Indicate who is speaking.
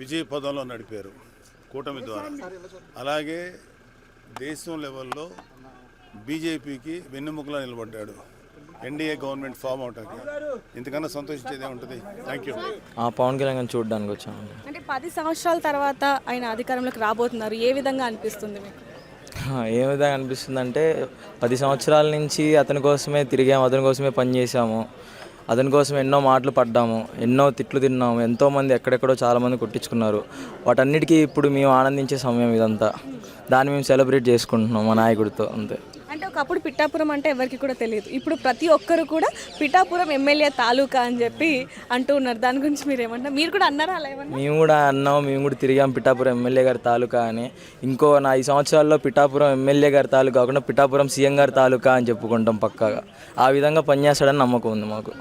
Speaker 1: విజయ పదంలో నడిపారు కూటమి ద్వారా. అలాగే దేశం లెవెల్లో బీజేపీకి వెన్నెముకలా నిలబడ్డాడు ఎన్డీఏ గవర్నమెంట్ ఫామ్ అవటానికి. ఇంతకన్నా సంతోషించేదే ఉంటుంది. Thank you.
Speaker 2: పవన్ కళ్యాణ్ చూడడానికి వచ్చాము.
Speaker 3: అంటే 10 సంవత్సరాల తర్వాత ఆయన అధికారంలోకి రాబోతున్నారు, ఏ విధంగా అనిపిస్తుంది మీకు?
Speaker 2: ఏ విధంగా అనిపిస్తుంది అంటే 10 సంవత్సరాల నుంచి అతని కోసమే తిరిగాము, అతని కోసమే పనిచేసాము, అతని కోసం ఎన్నో మాటలు పడ్డాము, ఎన్నో తిట్లు తిన్నాము, ఎంతోమంది ఎక్కడెక్కడో చాలామంది కొట్టించుకున్నారు. వాటన్నిటికీ ఇప్పుడు మేము ఆనందించే సమయం ఇదంతా. దాన్ని మేము సెలబ్రేట్ చేసుకుంటున్నాం మా నాయకుడితో, అంతే.
Speaker 3: అంటే ఒకప్పుడు పిఠాపురం అంటే ఎవరికి కూడా తెలియదు, ఇప్పుడు ప్రతి ఒక్కరు కూడా పిఠాపురం ఎమ్మెల్యే తాలూకా అని చెప్పి అంటూ ఉన్నారు. దాని గురించి మీరు ఏమంటారు? మీరు కూడా అన్నారా అలా ఏమన్నా?
Speaker 2: మేము కూడా అన్నాం, మేము కూడా తిరిగాం పిఠాపురం ఎమ్మెల్యే గారి తాలూకా అని. ఇంకో 5 సంవత్సరాల్లో పిఠాపురం ఎమ్మెల్యే గారి తాలూకా కాకుండా పిఠాపురం సీఎం గారి తాలూకా అని చెప్పుకుంటాం పక్కాగా. ఆ విధంగా పనిచేస్తాడని నమ్మకం ఉంది మాకు.